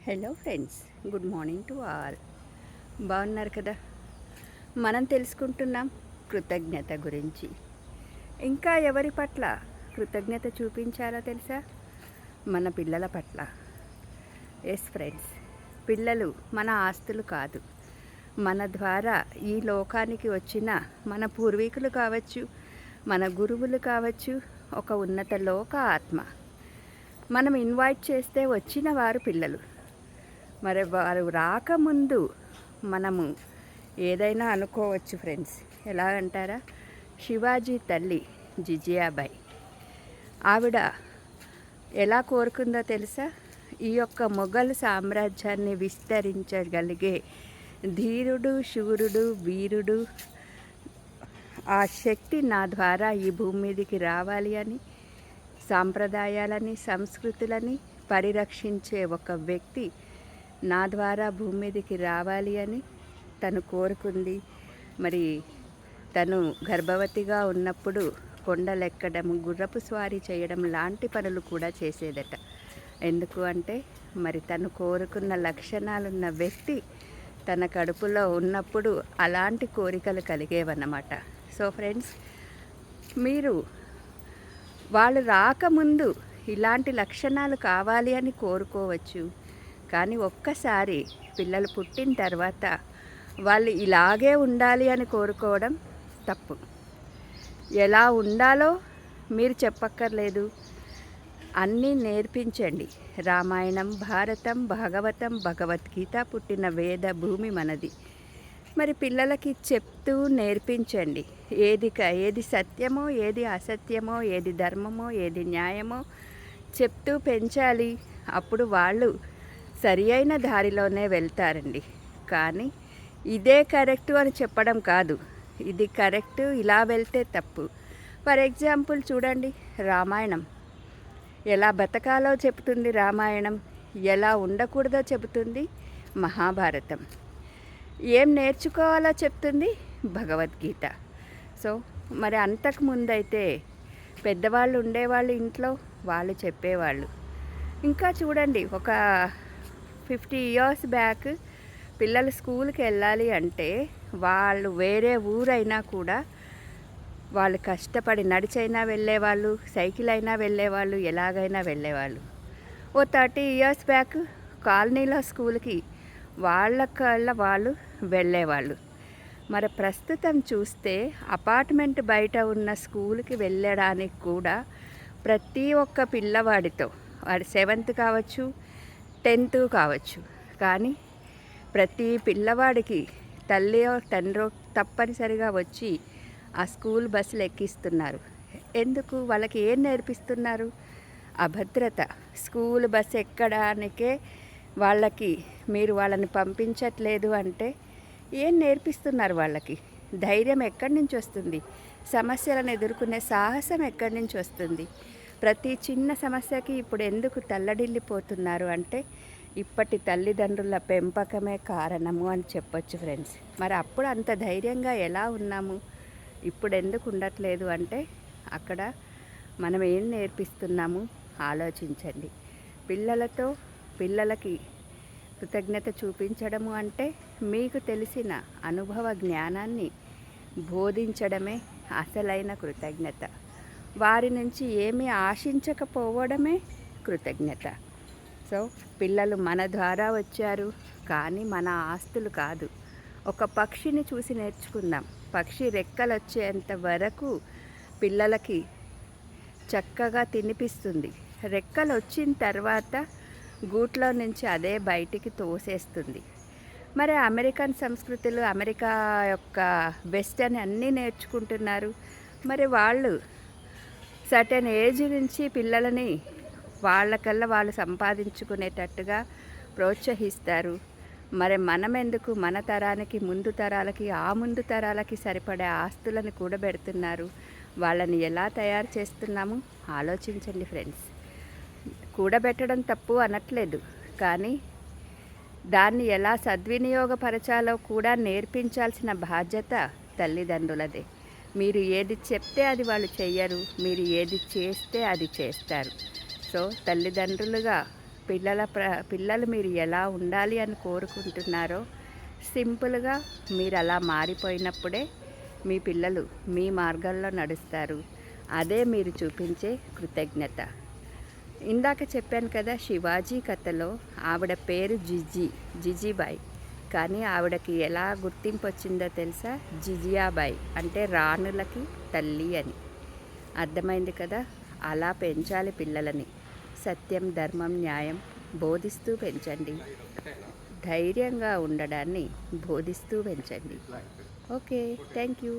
Hello friends, good morning to all. బాగున్నారు కదా? మనం తెలుసుకుంటున్నాం కృతజ్ఞత గురించి. ఇంకా ఎవరి పట్ల కృతజ్ఞత చూపించాలో తెలుసా? మన పిల్లల పట్ల. ఎస్ ఫ్రెండ్స్, పిల్లలు మన ఆస్తులు కాదు. మన ద్వారా ఈ లోకానికి వచ్చిన మన పూర్వీకులు కావచ్చు, మన గురువులు కావచ్చు, ఒక ఉన్నత లోక ఆత్మ. మనం ఇన్వైట్ చేస్తే వచ్చిన వారు పిల్లలు. మరి వారు రాకముందు మనము ఏదైనా అనుకోవచ్చు ఫ్రెండ్స్. ఎలా అంటారా? శివాజీ తల్లి జిజియాబాయి, ఆవిడ ఎలా కోరుకుందో తెలుసా? ఈ యొక్క మొఘల్ సామ్రాజ్యాన్ని విస్తరించగలిగే ధీరుడు, శూరుడు, వీరుడు, ఆ శక్తి నా ద్వారా ఈ భూమి మీదకి రావాలి అని, సాంప్రదాయాలని, సంస్కృతులని పరిరక్షించే ఒక వ్యక్తి నా ద్వారా భూమి మీదకి రావాలి అని తను కోరుకుంది. మరి తను గర్భవతిగా ఉన్నప్పుడు కొండలెక్కడం, గుర్రపు స్వారీ చేయడం లాంటి పనులు కూడా చేసేదట. ఎందుకు అంటే మరి తను కోరుకున్న లక్షణాలున్న వ్యక్తి తన కడుపులో ఉన్నప్పుడు అలాంటి కోరికలు కలిగేవన్నమాట. సో ఫ్రెండ్స్, మీరు వాళ్ళు రాకముందు ఇలాంటి లక్షణాలు కావాలి అని కోరుకోవచ్చు. కానీ ఒక్కసారి పిల్లలు పుట్టిన తర్వాత వాళ్ళు ఇలాగే ఉండాలి అని కోరుకోవడం తప్పు. ఎలా ఉండాలో మీరు చెప్పక్కర్లేదు, అన్నీ నేర్పించండి. రామాయణం, భారతం, భాగవతం, భగవద్గీత పుట్టిన వేద భూమి మనది. మరి పిల్లలకి చెప్తూ నేర్పించండి. ఏది సత్యమో, ఏది అసత్యమో, ఏది ధర్మమో, ఏది న్యాయమో చెప్తూ పెంచాలి. అప్పుడు వాళ్ళు సరి అయిన దారిలోనే వెళ్తారండి. కానీ ఇదే కరెక్టు అని చెప్పడం కాదు, ఇది కరెక్టు, ఇలా వెళ్తే తప్పు. ఫర్ ఎగ్జాంపుల్ చూడండి, రామాయణం ఎలా బతకాలో చెబుతుంది రామాయణం, ఎలా ఉండకూడదో చెబుతుంది మహాభారతం, ఏం నేర్చుకోవాలో చెప్తుంది భగవద్గీత. సో మరి అంతకుముందైతే పెద్దవాళ్ళు ఉండేవాళ్ళు ఇంట్లో, వాళ్ళు చెప్పేవాళ్ళు. ఇంకా చూడండి, ఒక 50 years బ్యాక్ పిల్లలు స్కూల్కి వెళ్ళాలి అంటే వాళ్ళు వేరే ఊరైనా కూడా వాళ్ళు కష్టపడి నడిచైనా వెళ్ళేవాళ్ళు, సైకిల్ అయినా వెళ్ళేవాళ్ళు, ఎలాగైనా వెళ్ళేవాళ్ళు. ఓ 30 years బ్యాక్ కాలనీలో స్కూల్కి వాళ్ళకల్లా వాళ్ళు వెళ్ళేవాళ్ళు. మరి ప్రస్తుతం చూస్తే అపార్ట్మెంట్ బయట ఉన్న స్కూల్కి వెళ్ళడానికి కూడా ప్రతి ఒక్క పిల్లవాడితో, వాడి 7th కావచ్చు, 10th కావచ్చు, కానీ ప్రతి పిల్లవాడికి తల్లియో తండ్రో తప్పనిసరిగా వచ్చి ఆ స్కూల్ బస్సులు ఎక్కిస్తున్నారు. ఎందుకు? వాళ్ళకి ఏం నేర్పిస్తున్నారు? అభద్రత. స్కూల్ బస్సు ఎక్కడానికే వాళ్ళకి మీరు వాళ్ళని పంపించట్లేదు అంటే ఏం నేర్పిస్తున్నారు వాళ్ళకి? ధైర్యం ఎక్కడి నుంచి వస్తుంది? సమస్యలను ఎదుర్కొనే సాహసం ఎక్కడి నుంచి వస్తుంది? ప్రతి చిన్న సమస్యకి ఇప్పుడు ఎందుకు తల్లడిల్లిపోతున్నారు అంటే ఇప్పటి తల్లిదండ్రుల పెంపకమే కారణము అని చెప్పొచ్చు ఫ్రెండ్స్. మరి అప్పుడు అంత ధైర్యంగా ఎలా ఉన్నాము, ఇప్పుడు ఎందుకు ఉండట్లేదు అంటే అక్కడ మనం ఏం నేర్పిస్తున్నాము ఆలోచించండి. పిల్లలకి కృతజ్ఞత చూపించడము అంటే మీకు తెలిసిన అనుభవ జ్ఞానాన్ని బోధించడమే అసలైన కృతజ్ఞత. వారి నుంచి ఏమీ ఆశించకపోవడమే కృతజ్ఞత. సో పిల్లలు మన ద్వారా వచ్చారు, కానీ మన ఆస్తులు కాదు. ఒక పక్షిని చూసి నేర్చుకుందాం. పక్షి రెక్కలు వచ్చేంత వరకు పిల్లలకి చక్కగా తినిపిస్తుంది. రెక్కలు వచ్చిన తర్వాత గూట్లో నుంచి అదే బయటికి తోసేస్తుంది. మరి అమెరికన్ సంస్కృతులు, అమెరికా యొక్క వెస్టర్న్ అన్నీ నేర్చుకుంటున్నారు. మరి వాళ్ళు సర్టెన్ ఏజ్ నుంచి పిల్లలని వాళ్ళకల్లా వాళ్ళు సంపాదించుకునేటట్టుగా ప్రోత్సహిస్తారు. మరి మనం ఎందుకు మన తరానికి, ముందు తరాలకి, ఆ ముందు తరాలకి సరిపడే ఆస్తులను కూడబెడుతున్నారు? వాళ్ళని ఎలా తయారు చేస్తున్నాము ఆలోచించండి ఫ్రెండ్స్. కూడబెట్టడం తప్పు అనట్లేదు, కానీ దాన్ని ఎలా సద్వినియోగపరచాలో కూడా నేర్పించాల్సిన బాధ్యత తల్లిదండ్రులదే. మీరు ఏది చెప్తే అది వాళ్ళు చెయ్యరు, మీరు ఏది చేస్తే అది చేస్తారు. సో తల్లిదండ్రులుగా పిల్లలు మీరు ఎలా ఉండాలి అని కోరుకుంటున్నారో సింపుల్గా మీరు అలా మారిపోయినప్పుడే మీ పిల్లలు మీ మార్గంలో నడుస్తారు. అదే మీరు చూపించే కృతజ్ఞత. ఇందాక చెప్పాను కదా, శివాజీ కథలో ఆవిడ పేరు జిజీబాయి, కానీ ఆవిడకి ఎలా గుర్తింపు వచ్చిందో తెలుసా? జిజియాబాయి అంటే రాణులకి తల్లి అని. అర్థమైంది కదా? అలా పెంచాలి పిల్లలని. సత్యం, ధర్మం, న్యాయం బోధిస్తూ పెంచండి. ధైర్యంగా ఉండడాన్ని బోధిస్తూ పెంచండి. Okay, thank you.